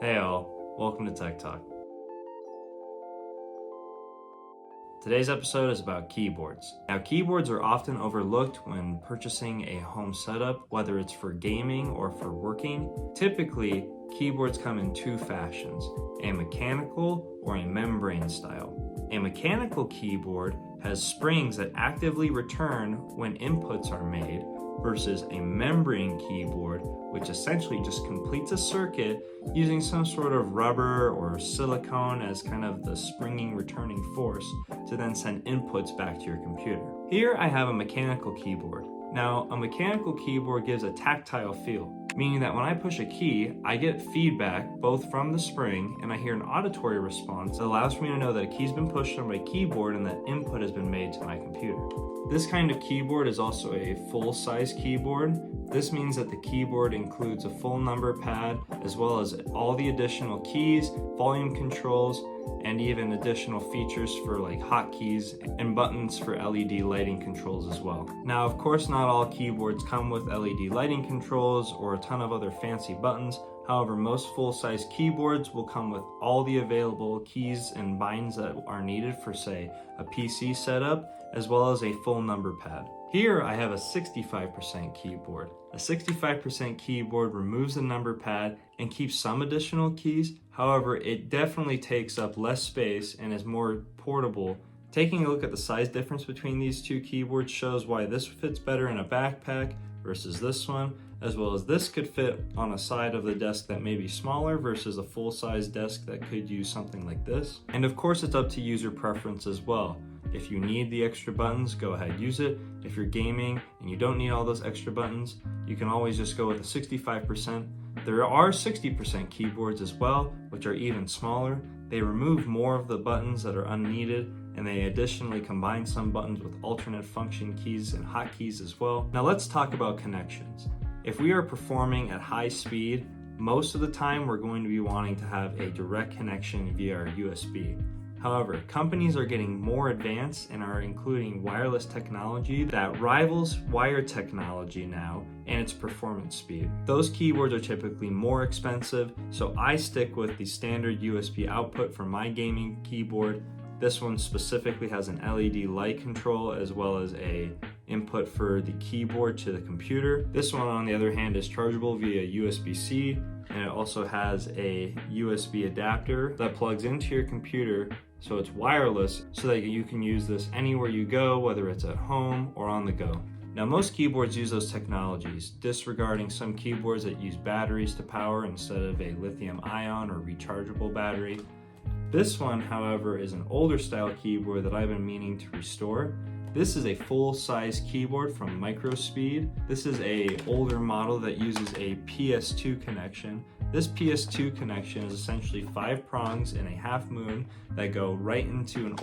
Hey all, welcome to Tech Talk. Today's episode is about keyboards. Now, keyboards are often overlooked when purchasing a home setup, whether it's for gaming or for working. Typically, keyboards come in two fashions, a mechanical or a membrane style. A mechanical keyboard has springs that actively return when inputs are made, versus a membrane keyboard, which essentially just completes a circuit using some sort of rubber or silicone as kind of the springing returning force to then send inputs back to your computer. Here I have a mechanical keyboard. Now, a mechanical keyboard gives a tactile feel, meaning that when I push a key, I get feedback both from the spring and I hear an auditory response that allows for me to know that a key's been pushed on my keyboard and that input has been made to my computer. This kind of keyboard is also a full-size keyboard. This means that the keyboard includes a full number pad as well as all the additional keys, volume controls, and even additional features for like hotkeys and buttons for LED lighting controls as well. Now, of course, not all keyboards come with LED lighting controls or a ton of other fancy buttons. However, most full-size keyboards will come with all the available keys and binds that are needed for, say, a PC setup, as well as a full number pad. Here I have a 65% keyboard. A 65% keyboard removes the number pad and keeps some additional keys. However, it definitely takes up less space and is more portable. Taking a look at the size difference between these two keyboards shows why this fits better in a backpack versus this one, as well as this could fit on a side of the desk that may be smaller versus a full-size desk that could use something like this. And of course, it's up to user preference as well. If you need the extra buttons, go ahead, use it. If you're gaming and you don't need all those extra buttons, you can always just go with a 65%. There are 60% keyboards as well, which are even smaller. They remove more of the buttons that are unneeded, and they additionally combine some buttons with alternate function keys and hotkeys as well. Now let's talk about connections. If we are performing at high speed, most of the time we're going to be wanting to have a direct connection via our USB. However, companies are getting more advanced and are including wireless technology that rivals wired technology now and its performance speed. Those keyboards are typically more expensive, so I stick with the standard USB output for my gaming keyboard. This one specifically has an LED light control as well as a input for the keyboard to the computer. This one, on the other hand, is chargeable via USB-C, and it also has a USB adapter that plugs into your computer, so it's wireless, so that you can use this anywhere you go, whether it's at home or on the go. Now, most keyboards use those technologies, disregarding some keyboards that use batteries to power instead of a lithium-ion or rechargeable battery. This one, however, is an older style keyboard that I've been meaning to restore. This is a full-size keyboard from Microspeed. This is an older model that uses a PS2 connection. This PS2 connection is essentially 5 prongs and a half moon that go right into an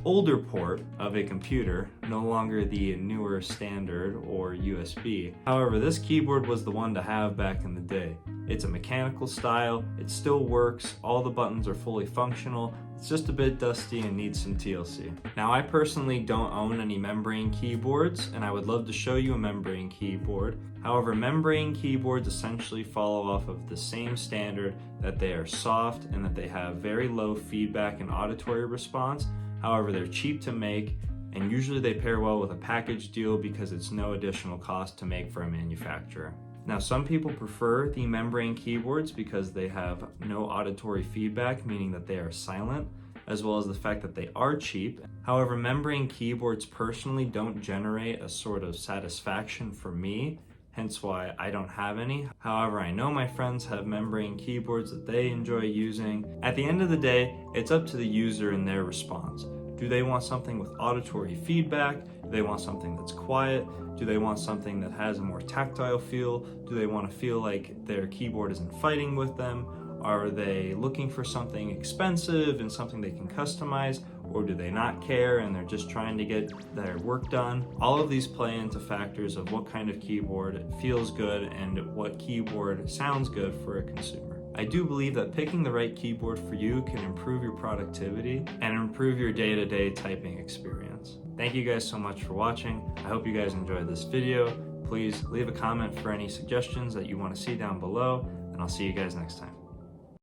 older port of a computer, no longer the newer standard or USB. However, this keyboard was the one to have back in the day. It's a mechanical style, it still works, all the buttons are fully functional. It's just a bit dusty and needs some TLC. Now, I personally don't own any membrane keyboards, and I would love to show you a membrane keyboard. However, membrane keyboards essentially follow off of the same standard, that they are soft and that they have very low feedback and auditory response. However, they're cheap to make, and usually they pair well with a package deal because it's no additional cost to make for a manufacturer. Now, some people prefer the membrane keyboards because they have no auditory feedback, meaning that they are silent, as well as the fact that they are cheap. However, membrane keyboards personally don't generate a sort of satisfaction for me, hence why I don't have any. However, I know my friends have membrane keyboards that they enjoy using. At the end of the day, it's up to the user and their response. Do they want something with auditory feedback? Do they want something that's quiet? Do they want something that has a more tactile feel? Do they want to feel like their keyboard isn't fighting with them? Are they looking for something expensive and something they can customize? Or do they not care and they're just trying to get their work done? All of these play into factors of what kind of keyboard feels good and what keyboard sounds good for a consumer. I do believe that picking the right keyboard for you can improve your productivity and improve your day-to-day typing experience. Thank you guys so much for watching. I hope you guys enjoyed this video. Please leave a comment for any suggestions that you want to see down below, and I'll see you guys next time.